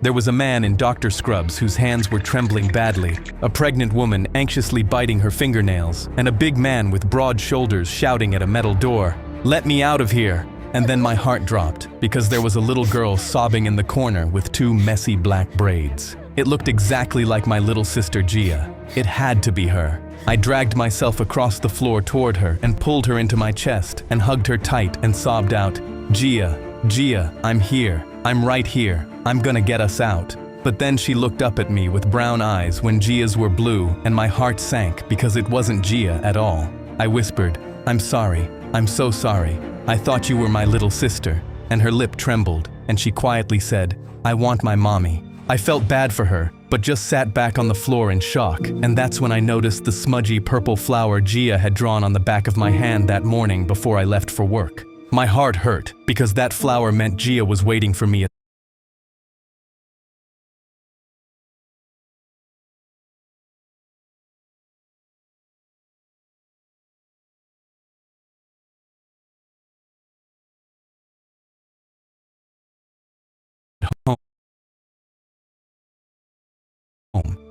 There was a man in doctor scrubs whose hands were trembling badly, a pregnant woman anxiously biting her fingernails, and a big man with broad shoulders shouting at a metal door, "Let me out of here!" And then my heart dropped, because there was a little girl sobbing in the corner with two messy black braids. It looked exactly like my little sister Gia. It had to be her. I dragged myself across the floor toward her and pulled her into my chest and hugged her tight and sobbed out, "Gia, Gia, I'm here. I'm right here. I'm gonna get us out." But then she looked up at me with brown eyes when Gia's were blue, and my heart sank because it wasn't Gia at all. I whispered, "I'm sorry. I'm so sorry. I thought you were my little sister." And her lip trembled, and she quietly said, "I want my mommy." I felt bad for her, but just sat back on the floor in shock, and that's when I noticed the smudgy purple flower Gia had drawn on the back of my hand that morning before I left for work. My heart hurt, because that flower meant Gia was waiting for me at home.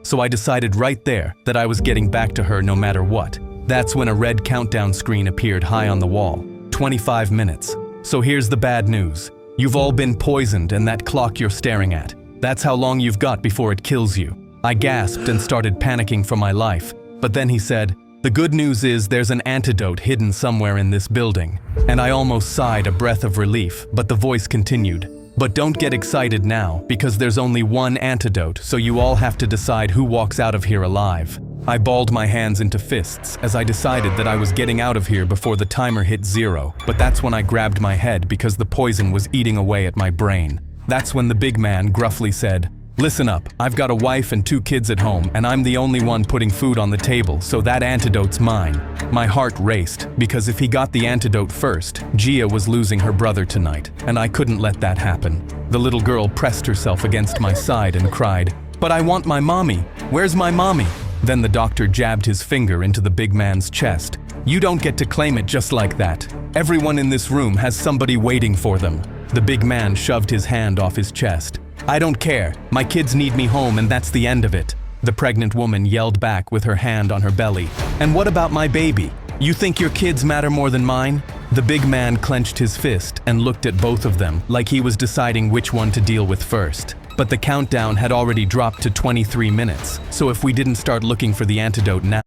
So I decided right there that I was getting back to her no matter what. That's when a red countdown screen appeared high on the wall. 25 minutes. So here's the bad news. You've all been poisoned, and that clock you're staring at, that's how long you've got before it kills you. I gasped and started panicking for my life. But then he said, "The good news is there's an antidote hidden somewhere in this building." And I almost sighed a breath of relief, but the voice continued, "But don't get excited now, because there's only one antidote, so you all have to decide who walks out of here alive." I balled my hands into fists as I decided that I was getting out of here before the timer hit 0, but that's when I grabbed my head because the poison was eating away at my brain. That's when the big man gruffly said, "Listen up, I've got a wife and 2 kids at home, and I'm the only one putting food on the table, so that antidote's mine." My heart raced, because if he got the antidote first, Gia was losing her brother tonight, and I couldn't let that happen. The little girl pressed herself against my side and cried, "But I want my mommy. Where's my mommy?" Then the doctor jabbed his finger into the big man's chest. "You don't get to claim it just like that. Everyone in this room has somebody waiting for them." The big man shoved his hand off his chest. "I don't care. My kids need me home, and that's the end of it." The pregnant woman yelled back with her hand on her belly, "And what about my baby? You think your kids matter more than mine?" The big man clenched his fist and looked at both of them like he was deciding which one to deal with first. But the countdown had already dropped to 23 minutes, so if we didn't start looking for the antidote now,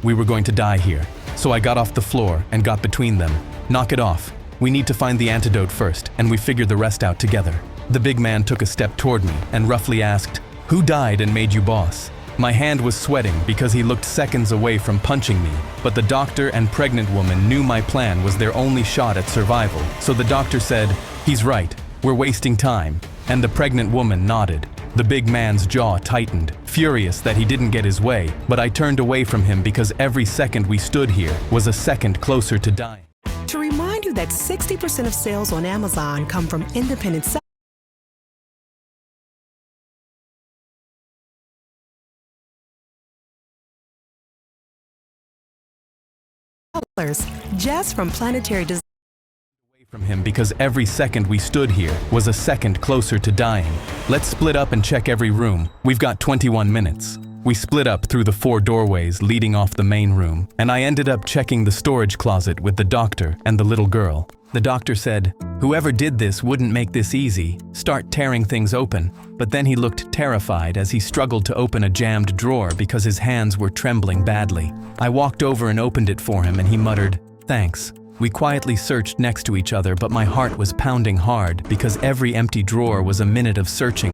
we were going to die here. So I got off the floor and got between them. "Knock it off. We need to find the antidote first, and we figure the rest out together." The big man took a step toward me and roughly asked, "Who died and made you boss?" My hand was sweating because he looked seconds away from punching me, but the doctor and pregnant woman knew my plan was their only shot at survival. So the doctor said, "He's right. We're wasting time." And the pregnant woman nodded. The big man's jaw tightened, furious that he didn't get his way, but I turned away from him because every second we stood here was a second closer to dying. To remind you that 60% of sales on Amazon come from independent sellers, Jess from Planetary Design. From him because every second we stood here was a second closer to dying. "Let's split up and check every room. We've got 21 minutes. We split up through the 4 doorways leading off the main room, and I ended up checking the storage closet with the doctor and the little girl. The doctor said, "Whoever did this wouldn't make this easy. Start tearing things open." But then he looked terrified as he struggled to open a jammed drawer because his hands were trembling badly. I walked over and opened it for him, and he muttered, "Thanks." We quietly searched next to each other, but my heart was pounding hard because every empty drawer was a minute of searching.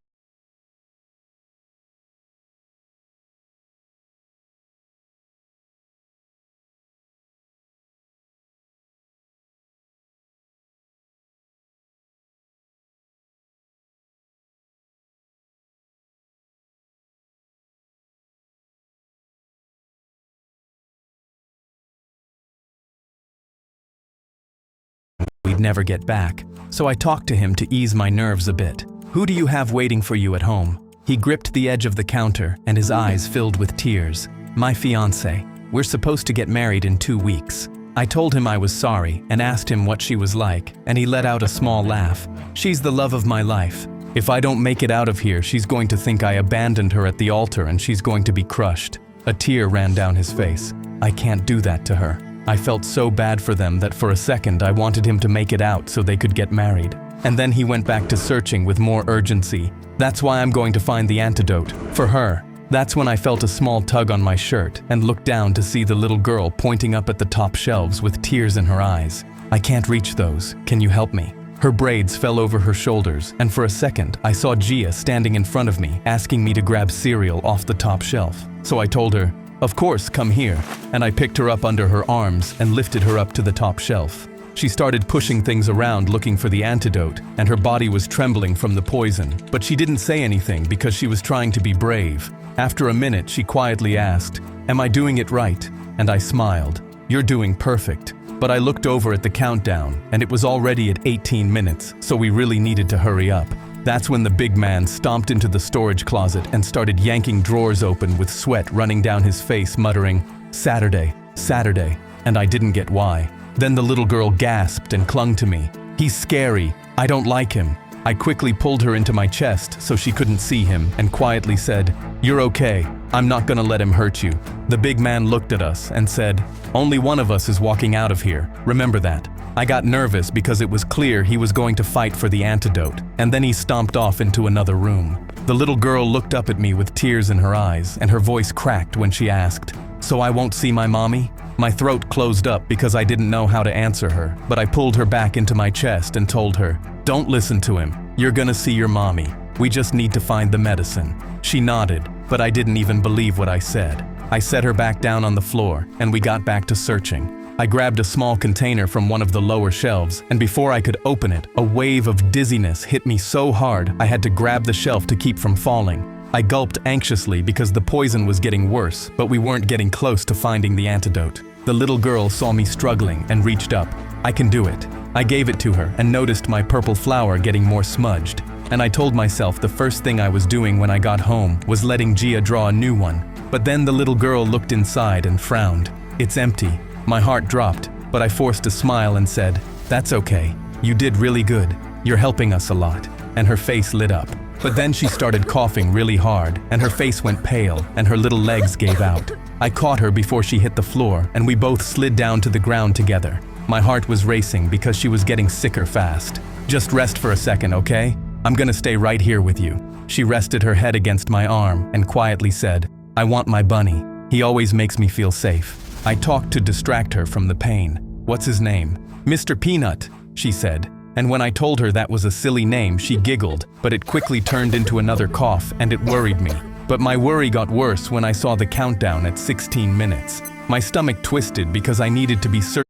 We'd I'd never get back, so I talked to him to ease my nerves a bit. "Who do you have waiting for you at home?" He gripped the edge of the counter and his eyes filled with tears. "My fiancée. We're supposed to get married in 2 weeks." I told him I was sorry and asked him what she was like, and he let out a small laugh. "She's the love of my life. If I don't make it out of here, she's going to think I abandoned her at the altar and she's going to be crushed." A tear ran down his face. I can't do that to her. I felt so bad for them that for a second I wanted him to make it out so they could get married. And then he went back to searching with more urgency. "That's why I'm going to find the antidote. For her." That's when I felt a small tug on my shirt and looked down to see the little girl pointing up at the top shelves with tears in her eyes. "I can't reach those. Can you help me?" Her braids fell over her shoulders, and for a second I saw Gia standing in front of me asking me to grab cereal off the top shelf. So I told her, "Of course, come here," and I picked her up under her arms and lifted her up to the top shelf. She started pushing things around looking for the antidote, and her body was trembling from the poison, but she didn't say anything because she was trying to be brave. After a minute, she quietly asked, "Am I doing it right?" And I smiled. "You're doing perfect." But I looked over at the countdown, and it was already at 18 minutes, so we really needed to hurry up. That's when the big man stomped into the storage closet and started yanking drawers open with sweat running down his face, muttering, "Saturday, Saturday," and I didn't get why. Then the little girl gasped and clung to me. "He's scary. I don't like him." I quickly pulled her into my chest so she couldn't see him and quietly said, "You're okay. I'm not gonna let him hurt you." The big man looked at us and said, "Only one of us is walking out of here. Remember that." I got nervous because it was clear he was going to fight for the antidote, and then he stomped off into another room. The little girl looked up at me with tears in her eyes, and her voice cracked when she asked, "So I won't see my mommy?" My throat closed up because I didn't know how to answer her, but I pulled her back into my chest and told her, "Don't listen to him. You're gonna see your mommy. We just need to find the medicine." She nodded, but I didn't even believe what I said. I set her back down on the floor, and we got back to searching. I grabbed a small container from one of the lower shelves, and before I could open it, a wave of dizziness hit me so hard I had to grab the shelf to keep from falling. I gulped anxiously because the poison was getting worse, but we weren't getting close to finding the antidote. The little girl saw me struggling and reached up. "I can do it." I gave it to her and noticed my purple flower getting more smudged. And I told myself the first thing I was doing when I got home was letting Gia draw a new one. But then the little girl looked inside and frowned. "It's empty." My heart dropped, but I forced a smile and said, "That's okay. You did really good. You're helping us a lot." And her face lit up. But then she started coughing really hard, and her face went pale, and her little legs gave out. I caught her before she hit the floor, and we both slid down to the ground together. My heart was racing because she was getting sicker fast. "Just rest for a second, okay? I'm gonna stay right here with you." She rested her head against my arm and quietly said, "I want my bunny. He always makes me feel safe." I talked to distract her from the pain. "What's his name?" "Mr. Peanut," she said. And when I told her that was a silly name, she giggled, but it quickly turned into another cough and it worried me. But my worry got worse when I saw the countdown at 16 minutes. My stomach twisted because I needed to be certain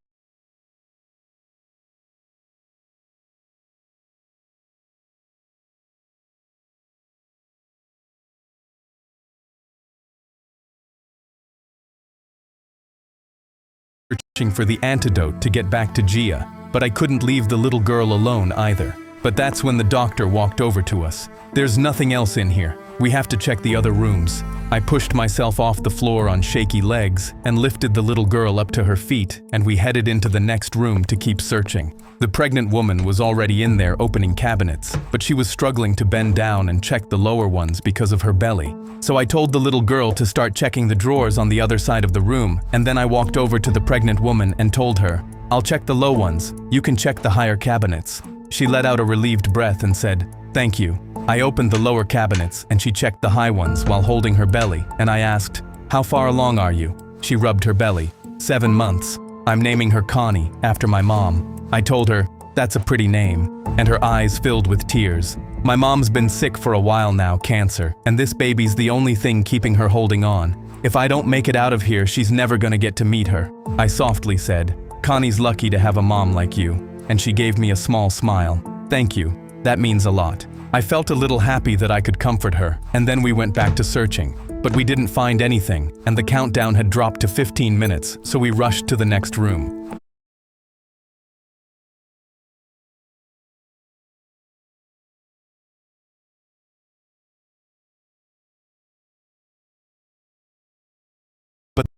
searching for the antidote to get back to Gia, but I couldn't leave the little girl alone either. But that's when the doctor walked over to us. "There's nothing else in here. We have to check the other rooms." I pushed myself off the floor on shaky legs and lifted the little girl up to her feet, and we headed into the next room to keep searching. The pregnant woman was already in there opening cabinets, but she was struggling to bend down and check the lower ones because of her belly. So I told the little girl to start checking the drawers on the other side of the room, and then I walked over to the pregnant woman and told her, "I'll check the low ones. You can check the higher cabinets." She let out a relieved breath and said, "Thank you." I opened the lower cabinets and she checked the high ones while holding her belly, and I asked, "How far along are you?" She rubbed her belly. 7 months. I'm naming her Connie, after my mom. I told her, "That's a pretty name," and her eyes filled with tears. My mom's been sick for a while now, cancer, and this baby's the only thing keeping her holding on. If I don't make it out of here, she's never gonna get to meet her. I softly said, "Connie's lucky to have a mom like you," and she gave me a small smile. "Thank you. That means a lot." I felt a little happy that I could comfort her, and then we went back to searching. But we didn't find anything, and the countdown had dropped to 15 minutes, so we rushed to the next room.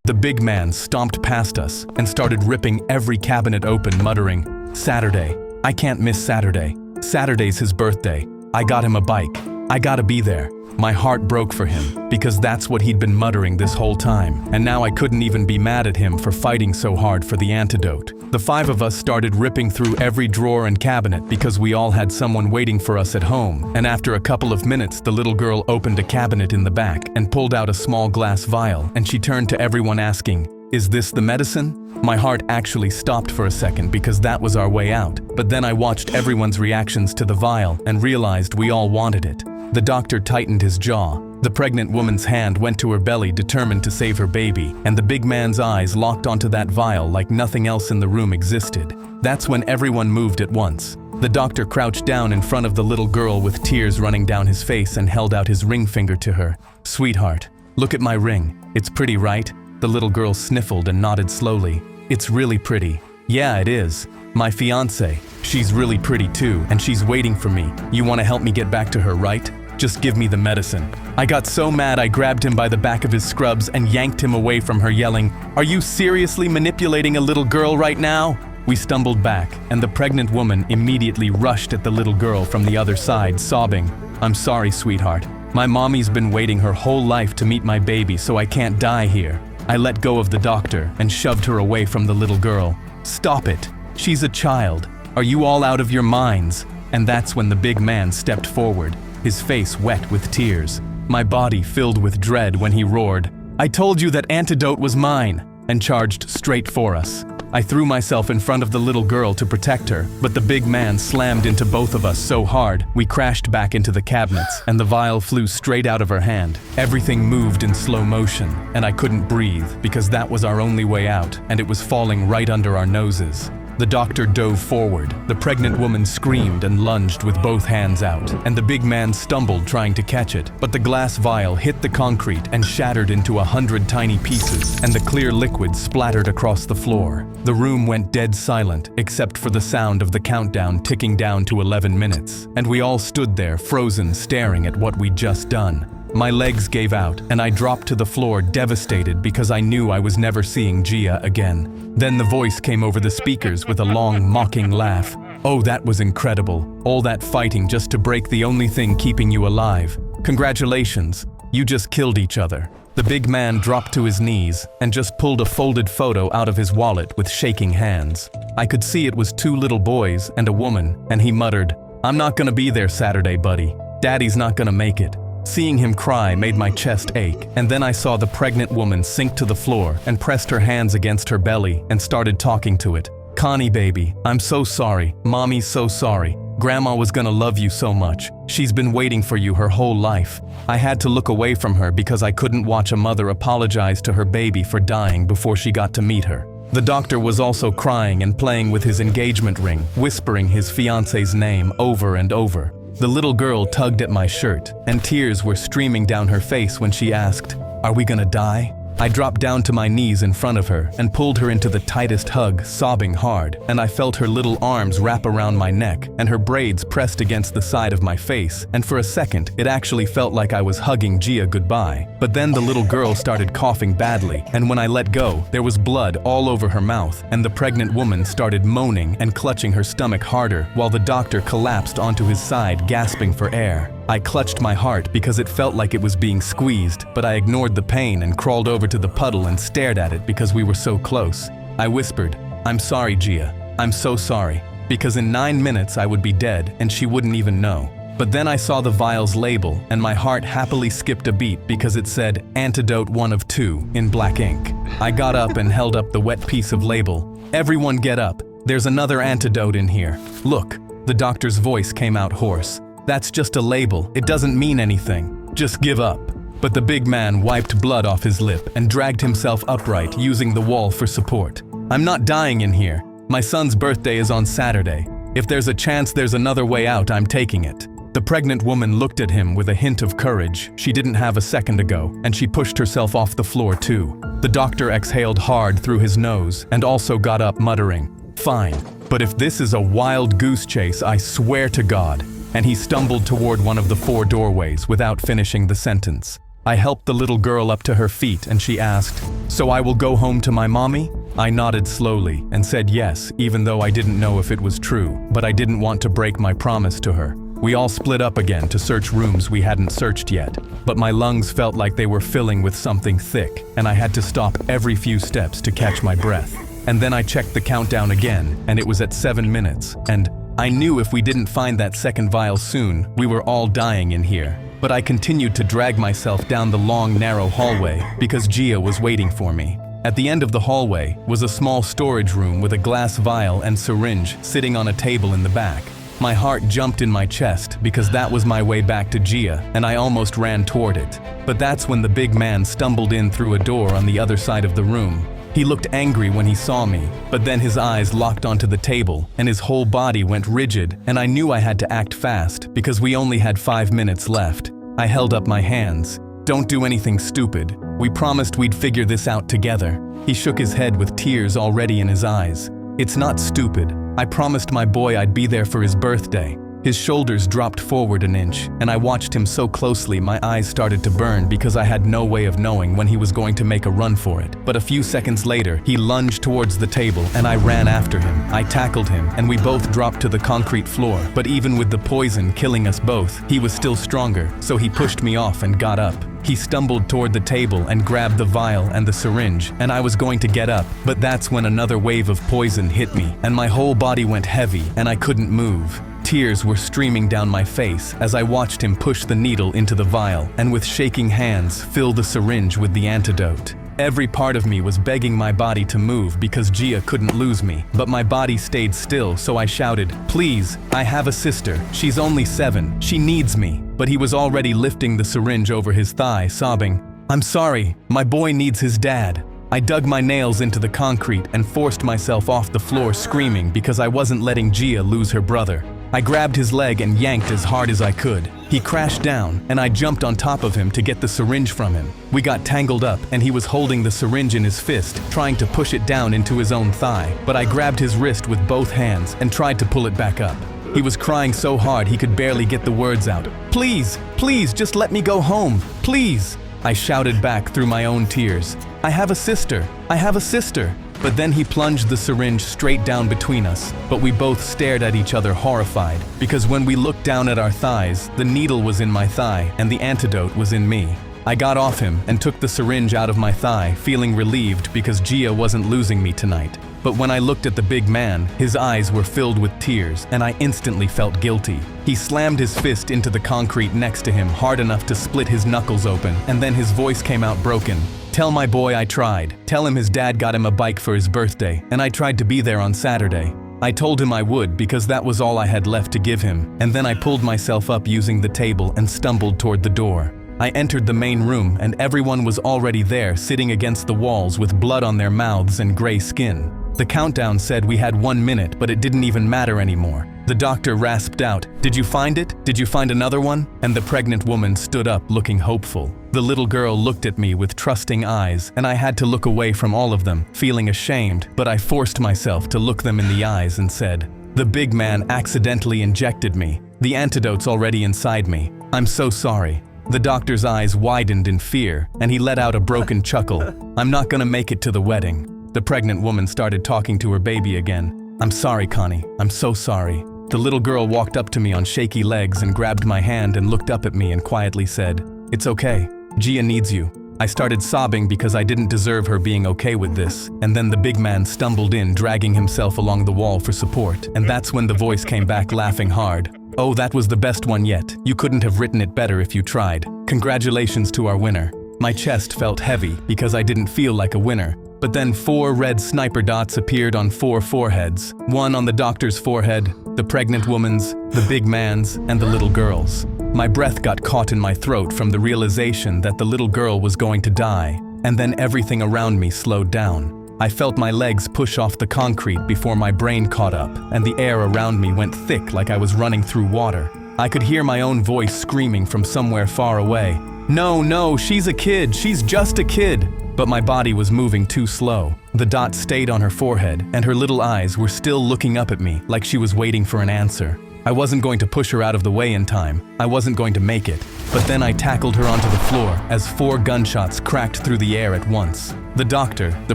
The big man stomped past us and started ripping every cabinet open, muttering, "Saturday. I can't miss Saturday. Saturday's his birthday. I got him a bike. I gotta be there." My heart broke for him because that's what he'd been muttering this whole time, and now I couldn't even be mad at him for fighting so hard for the antidote. The five of us started ripping through every drawer and cabinet because we all had someone waiting for us at home, and after a couple of minutes the little girl opened a cabinet in the back and pulled out a small glass vial, and she turned to everyone asking, "Is this the medicine?" My heart actually stopped for a second because that was our way out, but then I watched everyone's reactions to the vial and realized we all wanted it. The doctor tightened his jaw. The pregnant woman's hand went to her belly, determined to save her baby, and the big man's eyes locked onto that vial like nothing else in the room existed. That's when everyone moved at once. The doctor crouched down in front of the little girl with tears running down his face and held out his ring finger to her. "Sweetheart, look at my ring. It's pretty, right?" The little girl sniffled and nodded slowly. "It's really pretty." "Yeah, it is. My fiancée. She's really pretty too, and she's waiting for me. You want to help me get back to her, right? Just give me the medicine." I got so mad I grabbed him by the back of his scrubs and yanked him away from her, yelling, "Are you seriously manipulating a little girl right now?" We stumbled back, and the pregnant woman immediately rushed at the little girl from the other side, sobbing, "I'm sorry, sweetheart. My mommy's been waiting her whole life to meet my baby, so I can't die here." I let go of the doctor and shoved her away from the little girl. "Stop it. She's a child. Are you all out of your minds?" And that's when the big man stepped forward, his face wet with tears. My body filled with dread when he roared, "I told you that antidote was mine," and charged straight for us. I threw myself in front of the little girl to protect her, but the big man slammed into both of us so hard, we crashed back into the cabinets, and the vial flew straight out of her hand. Everything moved in slow motion, and I couldn't breathe because that was our only way out, and it was falling right under our noses. The doctor dove forward. The pregnant woman screamed and lunged with both hands out, and the big man stumbled trying to catch it, but the glass vial hit the concrete and shattered into 100 tiny pieces, and the clear liquid splattered across the floor. The room went dead silent, except for the sound of the countdown ticking down to 11 minutes, and we all stood there frozen, staring at what we'd just done. My legs gave out, and I dropped to the floor devastated because I knew I was never seeing Gia again. Then the voice came over the speakers with a long, mocking laugh. "Oh, that was incredible. All that fighting just to break the only thing keeping you alive. Congratulations. You just killed each other." The big man dropped to his knees and just pulled a folded photo out of his wallet with shaking hands. I could see it was 2 little boys and a woman, and he muttered, "I'm not gonna be there Saturday, buddy. Daddy's not gonna make it." Seeing him cry made my chest ache, and then I saw the pregnant woman sink to the floor and pressed her hands against her belly and started talking to it. "Connie, baby, I'm so sorry. Mommy's so sorry. Grandma was gonna love you so much. She's been waiting for you her whole life." I had to look away from her because I couldn't watch a mother apologize to her baby for dying before she got to meet her. The doctor was also crying and playing with his engagement ring, whispering his fiancée's name over and over. The little girl tugged at my shirt, and tears were streaming down her face when she asked, "Are we gonna die?" I dropped down to my knees in front of her and pulled her into the tightest hug, sobbing hard, and I felt her little arms wrap around my neck and her braids pressed against the side of my face, and for a second it actually felt like I was hugging Gia goodbye. But then the little girl started coughing badly, and when I let go, there was blood all over her mouth, and the pregnant woman started moaning and clutching her stomach harder while the doctor collapsed onto his side, gasping for air. I clutched my heart because it felt like it was being squeezed, but I ignored the pain and crawled over to the puddle and stared at it because we were so close. I whispered, "I'm sorry, Gia. I'm so sorry," because in 9 minutes I would be dead and she wouldn't even know. But then I saw the vial's label and my heart happily skipped a beat because it said Antidote 1 of 2 in black ink. I got up and held up the wet piece of label. "Everyone get up. There's another antidote in here. Look." The doctor's voice came out hoarse. "That's just a label. It doesn't mean anything. Just give up." But the big man wiped blood off his lip and dragged himself upright, using the wall for support. "I'm not dying in here. My son's birthday is on Saturday. If there's a chance there's another way out, I'm taking it." The pregnant woman looked at him with a hint of courage she didn't have a second ago, and she pushed herself off the floor too. The doctor exhaled hard through his nose and also got up, muttering, "Fine, but if this is a wild goose chase, I swear to God." And he stumbled toward one of the 4 doorways without finishing the sentence. I helped the little girl up to her feet and she asked, "So I will go home to my mommy?" I nodded slowly and said yes, even though I didn't know if it was true, but I didn't want to break my promise to her. We all split up again to search rooms we hadn't searched yet, but my lungs felt like they were filling with something thick, and I had to stop every few steps to catch my breath. And then I checked the countdown again, and it was at 7 minutes, and I knew if we didn't find that second vial soon, we were all dying in here. But I continued to drag myself down the long, narrow hallway because Gia was waiting for me. At the end of the hallway was a small storage room with a glass vial and syringe sitting on a table in the back. My heart jumped in my chest because that was my way back to Gia, and I almost ran toward it. But that's when the big man stumbled in through a door on the other side of the room. He looked angry when he saw me, but then his eyes locked onto the table and his whole body went rigid, and I knew I had to act fast because we only had 5 minutes left. I held up my hands. "Don't do anything stupid. We promised we'd figure this out together." He shook his head with tears already in his eyes. "It's not stupid. I promised my boy I'd be there for his birthday." His shoulders dropped forward an inch, and I watched him so closely my eyes started to burn because I had no way of knowing when he was going to make a run for it. But a few seconds later, he lunged towards the table and I ran after him. I tackled him and we both dropped to the concrete floor. But even with the poison killing us both, he was still stronger, so he pushed me off and got up. He stumbled toward the table and grabbed the vial and the syringe, and I was going to get up, but that's when another wave of poison hit me, and my whole body went heavy and I couldn't move. Tears were streaming down my face as I watched him push the needle into the vial and with shaking hands fill the syringe with the antidote. Every part of me was begging my body to move because Gia couldn't lose me, but my body stayed still, so I shouted, "Please, I have a sister. She's only 7. She needs me." But he was already lifting the syringe over his thigh, sobbing, "I'm sorry, my boy needs his dad." I dug my nails into the concrete and forced myself off the floor screaming because I wasn't letting Gia lose her brother. I grabbed his leg and yanked as hard as I could. He crashed down, and I jumped on top of him to get the syringe from him. We got tangled up, and he was holding the syringe in his fist, trying to push it down into his own thigh, but I grabbed his wrist with both hands and tried to pull it back up. He was crying so hard he could barely get the words out. "Please, please, just let me go home, please!" I shouted back through my own tears. "I have a sister, I have a sister!" But then he plunged the syringe straight down between us, but we both stared at each other horrified, because when we looked down at our thighs, the needle was in my thigh and the antidote was in me. I got off him and took the syringe out of my thigh, feeling relieved because Gia wasn't losing me tonight. But when I looked at the big man, his eyes were filled with tears, and I instantly felt guilty. He slammed his fist into the concrete next to him hard enough to split his knuckles open, and then his voice came out broken. "Tell my boy I tried. Tell him his dad got him a bike for his birthday, and I tried to be there on Saturday." I told him I would because that was all I had left to give him, and then I pulled myself up using the table and stumbled toward the door. I entered the main room and everyone was already there sitting against the walls with blood on their mouths and gray skin. The countdown said we had 1 minute, but it didn't even matter anymore. The doctor rasped out, "Did you find it? Did you find another one?" And the pregnant woman stood up looking hopeful. The little girl looked at me with trusting eyes, and I had to look away from all of them, feeling ashamed, but I forced myself to look them in the eyes and said, "The big man accidentally injected me. The antidote's already inside me. I'm so sorry." The doctor's eyes widened in fear, and he let out a broken chuckle. "I'm not gonna make it to the wedding." The pregnant woman started talking to her baby again. "I'm sorry, Connie. I'm so sorry." The little girl walked up to me on shaky legs and grabbed my hand and looked up at me and quietly said, "It's okay. Gia needs you." I started sobbing because I didn't deserve her being okay with this, and then the big man stumbled in, dragging himself along the wall for support, and that's when the voice came back laughing hard. "Oh, that was the best one yet. You couldn't have written it better if you tried. Congratulations to our winner." My chest felt heavy because I didn't feel like a winner. But then 4 red sniper dots appeared on 4 foreheads. 1 on the doctor's forehead, the pregnant woman's, the big man's, and the little girl's. My breath got caught in my throat from the realization that the little girl was going to die, and then everything around me slowed down. I felt my legs push off the concrete before my brain caught up, and the air around me went thick like I was running through water. I could hear my own voice screaming from somewhere far away. "No, no, she's a kid, she's just a kid." But my body was moving too slow. The dot stayed on her forehead, and her little eyes were still looking up at me like she was waiting for an answer. I wasn't going to push her out of the way in time. I wasn't going to make it. But then I tackled her onto the floor as 4 gunshots cracked through the air at once. The doctor, the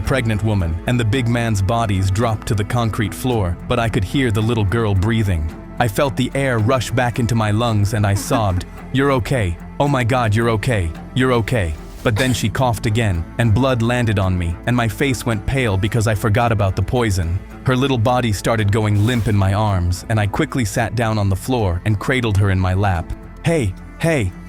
pregnant woman, and the big man's bodies dropped to the concrete floor, but I could hear the little girl breathing. I felt the air rush back into my lungs and I sobbed, "You're okay. Oh my God, you're okay. You're okay." But then she coughed again, and blood landed on me, and my face went pale because I forgot about the poison. Her little body started going limp in my arms, and I quickly sat down on the floor and cradled her in my lap. Hey,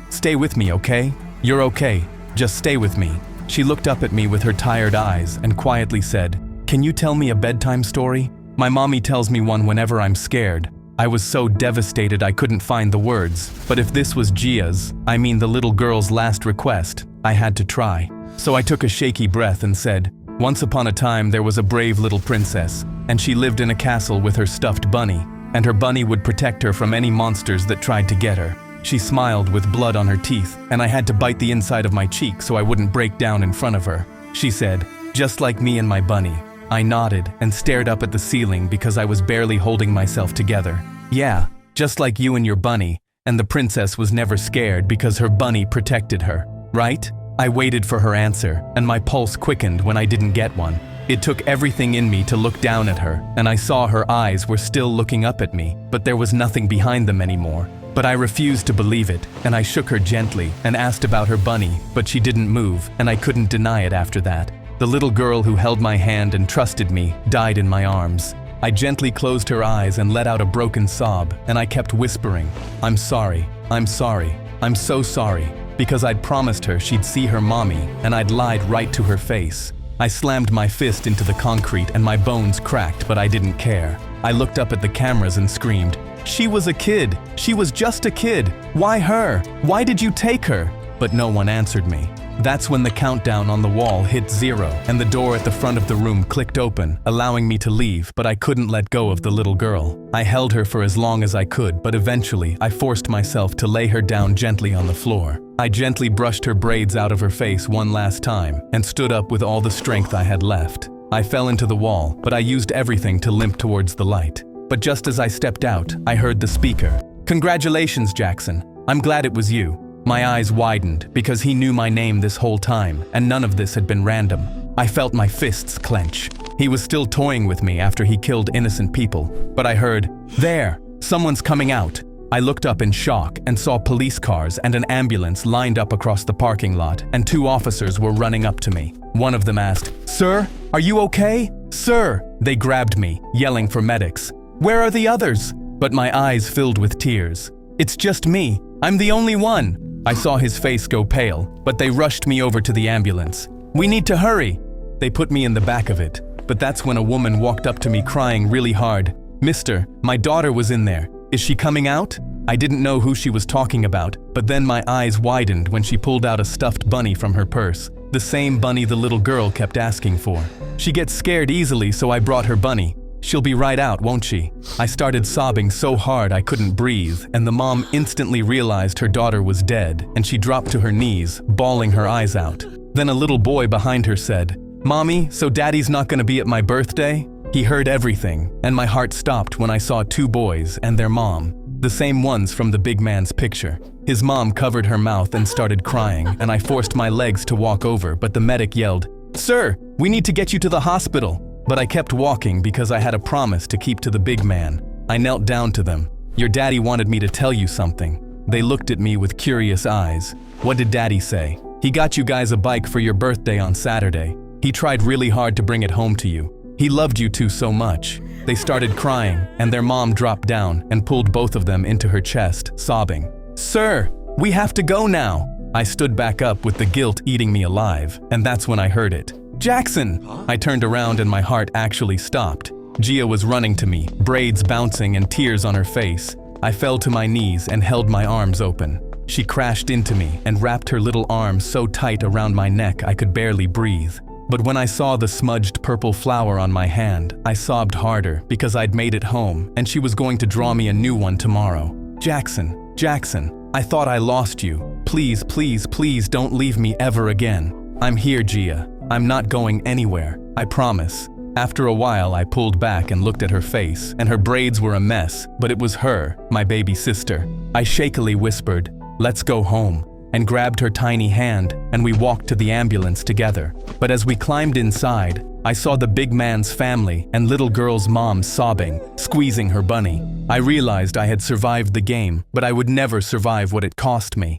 stay with me, okay? You're okay. Just stay with me." She looked up at me with her tired eyes and quietly said, "Can you tell me a bedtime story? My mommy tells me one whenever I'm scared." I was so devastated I couldn't find the words, but if this was Gia's, the little girl's last request, I had to try. So I took a shaky breath and said, "Once upon a time there was a brave little princess, and she lived in a castle with her stuffed bunny, and her bunny would protect her from any monsters that tried to get her." She smiled with blood on her teeth, and I had to bite the inside of my cheek so I wouldn't break down in front of her. She said, "Just like me and my bunny." I nodded and stared up at the ceiling because I was barely holding myself together. "Yeah, just like you and your bunny, and the princess was never scared because her bunny protected her, right?" I waited for her answer, and my pulse quickened when I didn't get one. It took everything in me to look down at her, and I saw her eyes were still looking up at me, but there was nothing behind them anymore. But I refused to believe it, and I shook her gently and asked about her bunny, but she didn't move, and I couldn't deny it after that. The little girl who held my hand and trusted me died in my arms. I gently closed her eyes and let out a broken sob, and I kept whispering, "I'm sorry, I'm sorry, I'm so sorry," because I'd promised her she'd see her mommy, and I'd lied right to her face. I slammed my fist into the concrete and my bones cracked, but I didn't care. I looked up at the cameras and screamed, "She was a kid! She was just a kid! Why her? Why did you take her?" But no one answered me. That's when the countdown on the wall hit 0, and the door at the front of the room clicked open, allowing me to leave, but I couldn't let go of the little girl. I held her for as long as I could, but eventually I forced myself to lay her down gently on the floor. I gently brushed her braids out of her face one last time, and stood up with all the strength I had left. I fell into the wall, but I used everything to limp towards the light. But just as I stepped out, I heard the speaker. "Congratulations, Jackson. I'm glad it was you." My eyes widened because he knew my name this whole time, and none of this had been random. I felt my fists clench. He was still toying with me after he killed innocent people, but I heard, "There, someone's coming out." I looked up in shock and saw police cars and an ambulance lined up across the parking lot, and 2 officers were running up to me. One of them asked, "Sir, are you okay? Sir!" They grabbed me, yelling for medics. "Where are the others?" But my eyes filled with tears. "It's just me. I'm the only one." I saw his face go pale, but they rushed me over to the ambulance. "We need to hurry." They put me in the back of it, but that's when a woman walked up to me crying really hard. "Mister, my daughter was in there. Is she coming out?" I didn't know who she was talking about, but then my eyes widened when she pulled out a stuffed bunny from her purse. The same bunny the little girl kept asking for. "She gets scared easily, so I brought her bunny. She'll be right out, won't she?" I started sobbing so hard I couldn't breathe, and the mom instantly realized her daughter was dead, and she dropped to her knees, bawling her eyes out. Then a little boy behind her said, "Mommy, so Daddy's not gonna be at my birthday?" He heard everything, and my heart stopped when I saw 2 boys and their mom, the same ones from the big man's picture. His mom covered her mouth and started crying, and I forced my legs to walk over, but the medic yelled, "Sir, we need to get you to the hospital." But I kept walking because I had a promise to keep to the big man. I knelt down to them. "Your daddy wanted me to tell you something." They looked at me with curious eyes. "What did Daddy say?" "He got you guys a bike for your birthday on Saturday. He tried really hard to bring it home to you. He loved you 2 so much." They started crying, and their mom dropped down and pulled both of them into her chest, sobbing. "Sir, we have to go now." I stood back up with the guilt eating me alive, and that's when I heard it. "Jackson!" I turned around and my heart actually stopped. Gia was running to me, braids bouncing and tears on her face. I fell to my knees and held my arms open. She crashed into me and wrapped her little arms so tight around my neck I could barely breathe. But when I saw the smudged purple flower on my hand, I sobbed harder because I'd made it home and she was going to draw me a new one tomorrow. "Jackson, Jackson, I thought I lost you. Please, please, please don't leave me ever again. I'm here, Gia. I'm not going anywhere. I promise." After a while, I pulled back and looked at her face, and her braids were a mess, but it was her, my baby sister. I shakily whispered, "Let's go home," and grabbed her tiny hand, and we walked to the ambulance together. But as we climbed inside, I saw the big man's family and little girl's mom sobbing, squeezing her bunny. I realized I had survived the game, but I would never survive what it cost me.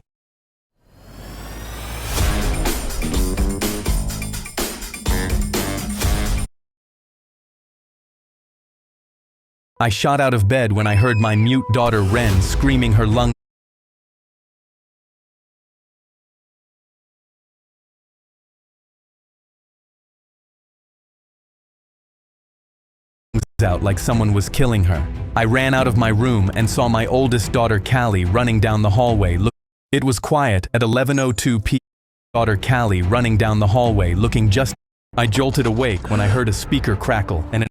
I shot out of bed when I heard my mute daughter Ren screaming her lungs out like someone was killing her. I ran out of my room and saw my oldest daughter Callie running down the hallway. It was quiet at 11:02 p.m. Daughter Callie running down the hallway looking just... I jolted awake when I heard a speaker crackle and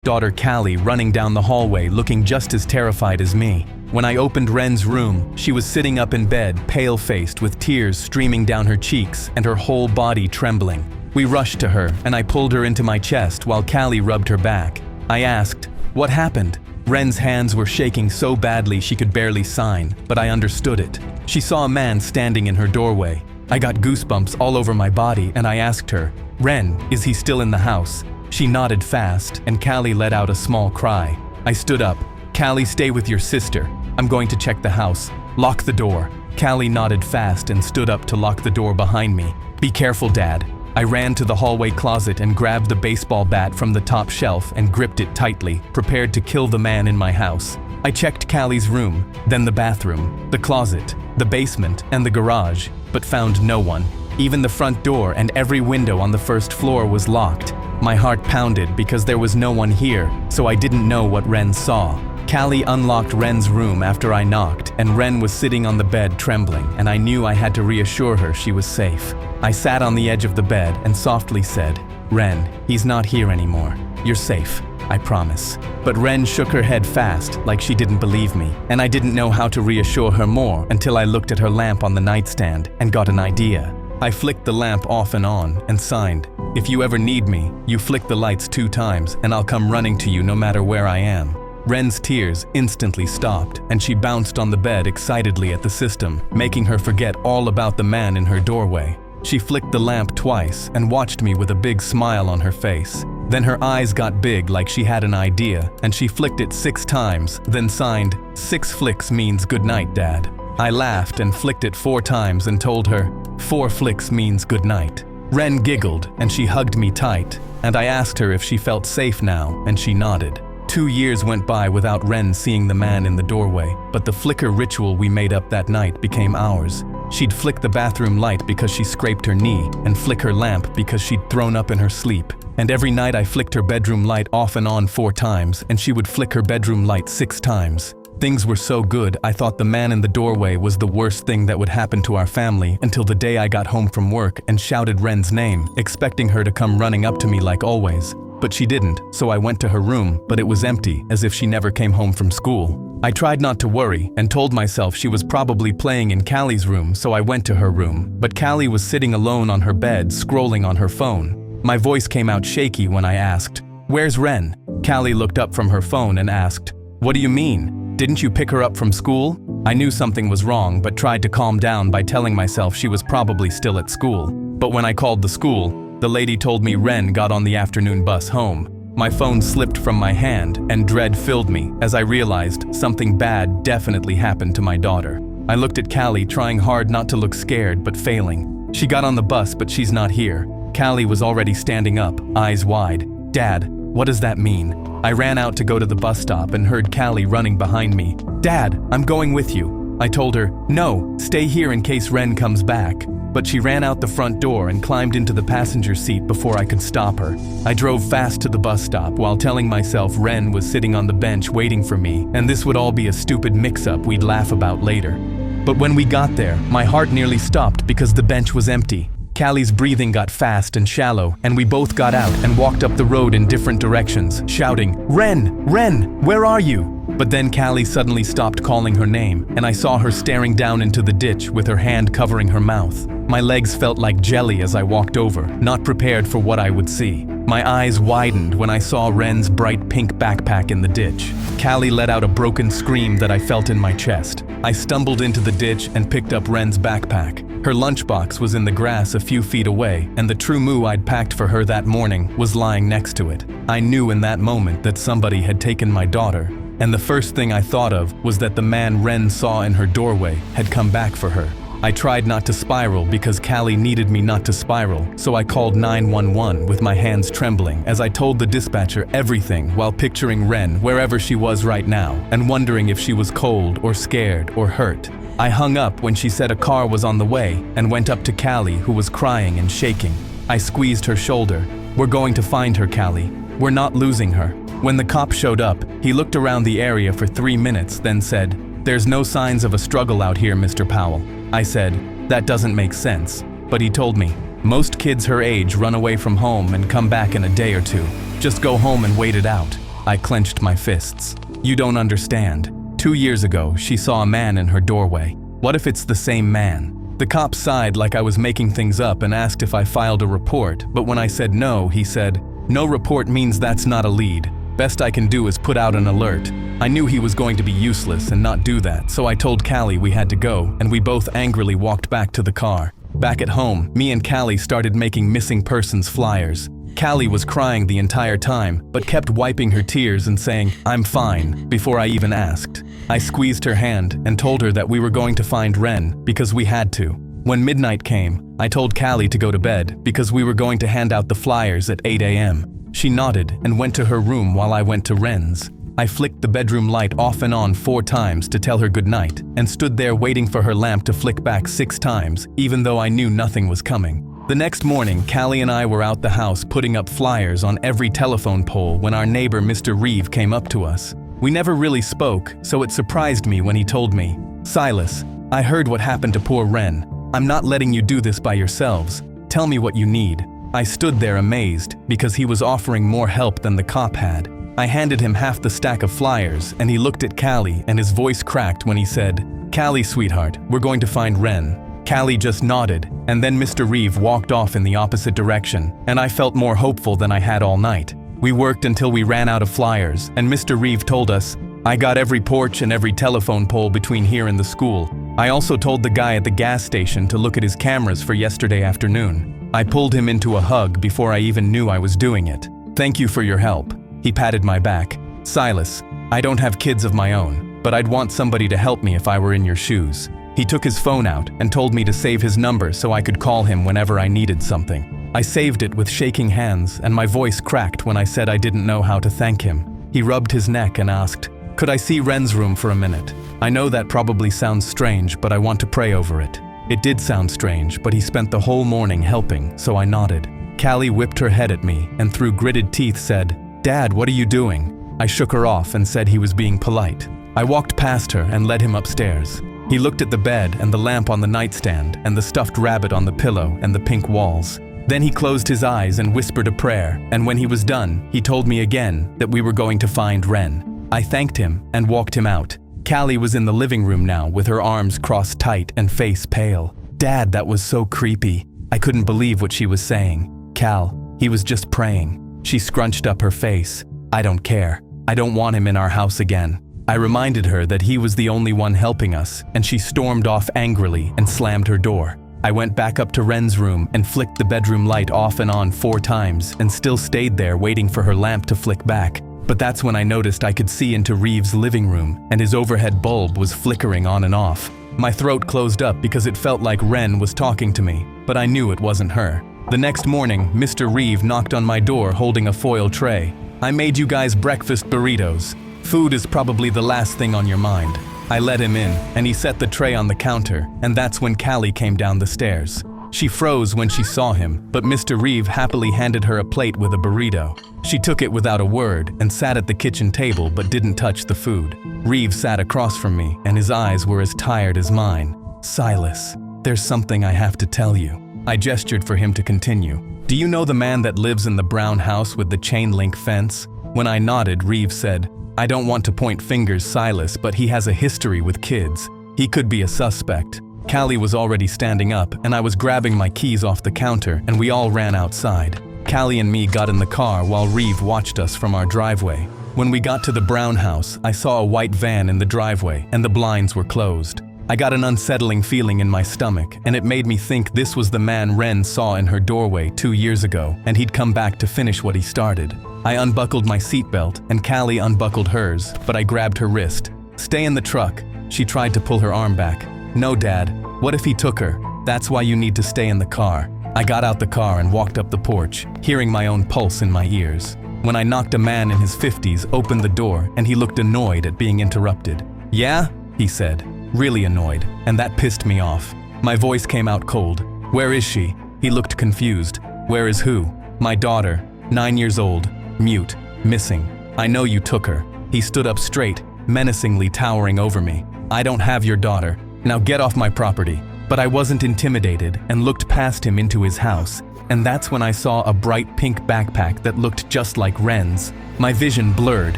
daughter Callie running down the hallway looking just as terrified as me. When I opened Ren's room, she was sitting up in bed, pale-faced with tears streaming down her cheeks and her whole body trembling. We rushed to her and I pulled her into my chest while Callie rubbed her back. I asked, "What happened?" Ren's hands were shaking so badly she could barely sign, but I understood it. She saw a man standing in her doorway. I got goosebumps all over my body and I asked her, "Ren, is he still in the house?" She nodded fast and Callie let out a small cry. I stood up. "Callie, stay with your sister. I'm going to check the house. Lock the door." Callie nodded fast and stood up to lock the door behind me. "Be careful, Dad." I ran to the hallway closet and grabbed the baseball bat from the top shelf and gripped it tightly, prepared to kill the man in my house. I checked Callie's room, then the bathroom, the closet, the basement, and the garage, but found no one. Even the front door and every window on the first floor was locked. My heart pounded because there was no one here, so I didn't know what Ren saw. Callie unlocked Ren's room after I knocked, and Ren was sitting on the bed trembling, and I knew I had to reassure her she was safe. I sat on the edge of the bed and softly said, "Ren, he's not here anymore. You're safe, I promise." But Ren shook her head fast, like she didn't believe me, and I didn't know how to reassure her more until I looked at her lamp on the nightstand and got an idea. I flicked the lamp off and on and signed, "If you ever need me, you flick the lights 2 times and I'll come running to you no matter where I am." Ren's tears instantly stopped and she bounced on the bed excitedly at the system, making her forget all about the man in her doorway. She flicked the lamp twice and watched me with a big smile on her face. Then her eyes got big like she had an idea and she flicked it 6 times, then signed, "6 flicks means good night, Dad." I laughed and flicked it 4 times and told her, "4 flicks means good night." Ren giggled and she hugged me tight, and I asked her if she felt safe now, and she nodded. 2 years went by without Ren seeing the man in the doorway, but the flicker ritual we made up that night became ours. She'd flick the bathroom light because she scraped her knee, and flick her lamp because she'd thrown up in her sleep. And every night I flicked her bedroom light off and on 4 times, and she would flick her bedroom light 6 times. Things were so good, I thought the man in the doorway was the worst thing that would happen to our family until the day I got home from work and shouted Ren's name, expecting her to come running up to me like always. But she didn't, so I went to her room, but it was empty, as if she never came home from school. I tried not to worry and told myself she was probably playing in Callie's room, so I went to her room. But Callie was sitting alone on her bed, scrolling on her phone. My voice came out shaky when I asked, "Where's Ren?" Callie looked up from her phone and asked, "What do you mean? Didn't you pick her up from school?" I knew something was wrong, but tried to calm down by telling myself she was probably still at school. But when I called the school, the lady told me Ren got on the afternoon bus home. My phone slipped from my hand, and dread filled me as I realized something bad definitely happened to my daughter. I looked at Callie, trying hard not to look scared, but failing. She got on the bus, but she's not here. Callie was already standing up, eyes wide. "Dad, what does that mean?" I ran out to go to the bus stop and heard Callie running behind me. "Dad, I'm going with you." I told her, "No, stay here in case Ren comes back." But she ran out the front door and climbed into the passenger seat before I could stop her. I drove fast to the bus stop while telling myself Ren was sitting on the bench waiting for me, and this would all be a stupid mix-up we'd laugh about later. But when we got there, my heart nearly stopped because the bench was empty. Callie's breathing got fast and shallow, and we both got out and walked up the road in different directions, shouting, "Ren! Ren! Where are you?" But then Callie suddenly stopped calling her name, and I saw her staring down into the ditch with her hand covering her mouth. My legs felt like jelly as I walked over, not prepared for what I would see. My eyes widened when I saw Ren's bright pink backpack in the ditch. Callie let out a broken scream that I felt in my chest. I stumbled into the ditch and picked up Ren's backpack. Her lunchbox was in the grass a few feet away, and the True Moo I'd packed for her that morning was lying next to it. I knew in that moment that somebody had taken my daughter, and the first thing I thought of was that the man Ren saw in her doorway had come back for her. I tried not to spiral because Callie needed me not to spiral, so I called 911 with my hands trembling as I told the dispatcher everything while picturing Ren wherever she was right now and wondering if she was cold or scared or hurt. I hung up when she said a car was on the way and went up to Callie, who was crying and shaking. I squeezed her shoulder. "We're going to find her, Callie. We're not losing her." When the cop showed up, he looked around the area for 3 minutes, then said, "There's no signs of a struggle out here, Mr. Powell." I said, "That doesn't make sense." But he told me, "Most kids her age run away from home and come back in a day or two. Just go home and wait it out." I clenched my fists. "You don't understand. 2 years ago, she saw a man in her doorway. What if it's the same man?" The cop sighed like I was making things up and asked if I filed a report, but when I said no, he said, "No report means that's not a lead. Best I can do is put out an alert." I knew he was going to be useless and not do that, so I told Callie we had to go, and we both angrily walked back to the car. Back at home, me and Callie started making missing persons flyers. Callie was crying the entire time, but kept wiping her tears and saying, "I'm fine," before I even asked. I squeezed her hand and told her that we were going to find Ren because we had to. When midnight came, I told Callie to go to bed because we were going to hand out the flyers at 8 a.m. She nodded and went to her room while I went to Ren's. I flicked the bedroom light off and on 4 times to tell her goodnight and stood there waiting for her lamp to flick back 6 times, even though I knew nothing was coming. The next morning, Callie and I were out the house putting up flyers on every telephone pole when our neighbor Mr. Reeve came up to us. We never really spoke, so it surprised me when he told me, "Silas, I heard what happened to poor Ren. I'm not letting you do this by yourselves. Tell me what you need." I stood there amazed because he was offering more help than the cop had. I handed him half the stack of flyers and he looked at Callie and his voice cracked when he said, "Callie, sweetheart, we're going to find Ren." Callie just nodded, and then Mr. Reeve walked off in the opposite direction, and I felt more hopeful than I had all night. We worked until we ran out of flyers, and Mr. Reeve told us, "I got every porch and every telephone pole between here and the school. I also told the guy at the gas station to look at his cameras for yesterday afternoon." I pulled him into a hug before I even knew I was doing it. "Thank you for your help." He patted my back. "Silas, I don't have kids of my own, but I'd want somebody to help me if I were in your shoes." He took his phone out and told me to save his number so I could call him whenever I needed something. I saved it with shaking hands, and my voice cracked when I said I didn't know how to thank him. He rubbed his neck and asked, "Could I see Ren's room for a minute? I know that probably sounds strange, but I want to pray over it." It did sound strange, but he spent the whole morning helping, so I nodded. Callie whipped her head at me and through gritted teeth said, "Dad, what are you doing?" I shook her off and said he was being polite. I walked past her and led him upstairs. He looked at the bed and the lamp on the nightstand and the stuffed rabbit on the pillow and the pink walls. Then he closed his eyes and whispered a prayer, and when he was done, he told me again that we were going to find Ren. I thanked him and walked him out. Callie was in the living room now with her arms crossed tight and face pale. "Dad, that was so creepy." I couldn't believe what she was saying. "Cal, he was just praying." She scrunched up her face. "I don't care. I don't want him in our house again." I reminded her that he was the only one helping us, and she stormed off angrily and slammed her door. I went back up to Ren's room and flicked the bedroom light off and on 4 times and still stayed there waiting for her lamp to flick back. But that's when I noticed I could see into Reeve's living room, and his overhead bulb was flickering on and off. My throat closed up because it felt like Ren was talking to me, but I knew it wasn't her. The next morning, Mr. Reeve knocked on my door holding a foil tray. "I made you guys breakfast burritos. Food is probably the last thing on your mind." I let him in, and he set the tray on the counter, and that's when Callie came down the stairs. She froze when she saw him, but Mr. Reeve happily handed her a plate with a burrito. She took it without a word and sat at the kitchen table but didn't touch the food. Reeve sat across from me, and his eyes were as tired as mine. "Silas, there's something I have to tell you." I gestured for him to continue. "Do you know the man that lives in the brown house with the chain-link fence?" When I nodded, Reeve said, "I don't want to point fingers, Silas, but he has a history with kids. He could be a suspect." Callie was already standing up, and I was grabbing my keys off the counter, and we all ran outside. Callie and me got in the car while Reeve watched us from our driveway. When we got to the Brown house, I saw a white van in the driveway and the blinds were closed. I got an unsettling feeling in my stomach, and it made me think this was the man Ren saw in her doorway 2 years ago, and he'd come back to finish what he started. I unbuckled my seatbelt, and Callie unbuckled hers, but I grabbed her wrist. "Stay in the truck." She tried to pull her arm back. "No, Dad. What if he took her? That's why you need to stay in the car." I got out the car and walked up the porch, hearing my own pulse in my ears. When I knocked, a man in his 50s opened the door, and he looked annoyed at being interrupted. "Yeah?" he said. Really annoyed, and that pissed me off. My voice came out cold. "Where is she?" He looked confused. "Where is who?" "My daughter, 9 years old, mute, missing. I know you took her." He stood up straight, menacingly towering over me. "I don't have your daughter. Now get off my property." But I wasn't intimidated and looked past him into his house, and that's when I saw a bright pink backpack that looked just like Ren's. My vision blurred,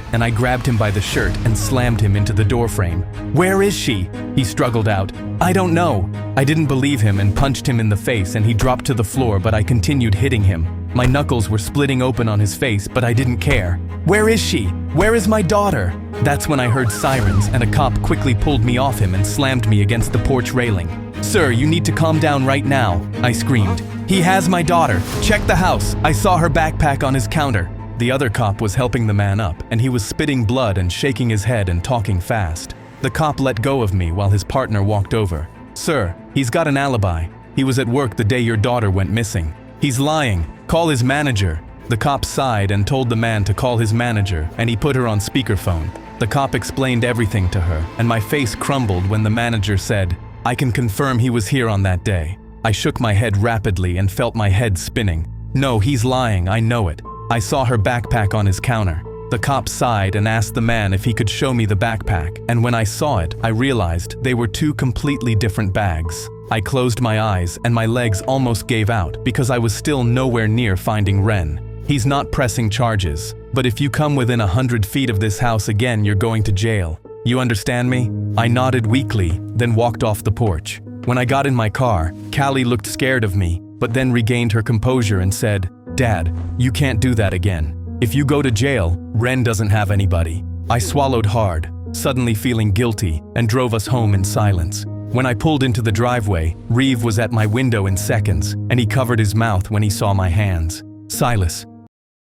and I grabbed him by the shirt and slammed him into the doorframe. "Where is she?" he struggled out. "I don't know." I didn't believe him and punched him in the face, and he dropped to the floor, but I continued hitting him. My knuckles were splitting open on his face, but I didn't care. "Where is she? Where is my daughter?" That's when I heard sirens, and a cop quickly pulled me off him and slammed me against the porch railing. "Sir, you need to calm down right now," I screamed. "He has my daughter. Check the house. I saw her backpack on his counter." The other cop was helping the man up, and he was spitting blood and shaking his head and talking fast. The cop let go of me while his partner walked over. "Sir, he's got an alibi. He was at work the day your daughter went missing." "He's lying. Call his manager." The cop sighed and told the man to call his manager, and he put her on speakerphone. The cop explained everything to her, and my face crumbled when the manager said, "I can confirm he was here on that day." I shook my head rapidly and felt my head spinning. "No, he's lying, I know it. I saw her backpack on his counter." The cop sighed and asked the man if he could show me the backpack, and when I saw it, I realized they were 2 completely different bags. I closed my eyes and my legs almost gave out because I was still nowhere near finding Ren. "He's not pressing charges, but if you come within 100 feet of this house again, you're going to jail. You understand me?" I nodded weakly, then walked off the porch. When I got in my car, Callie looked scared of me, but then regained her composure and said, "Dad, you can't do that again. If you go to jail, Ren doesn't have anybody." I swallowed hard, suddenly feeling guilty, and drove us home in silence. When I pulled into the driveway, Reeve was at my window in seconds, and he covered his mouth when he saw my hands. "Silas,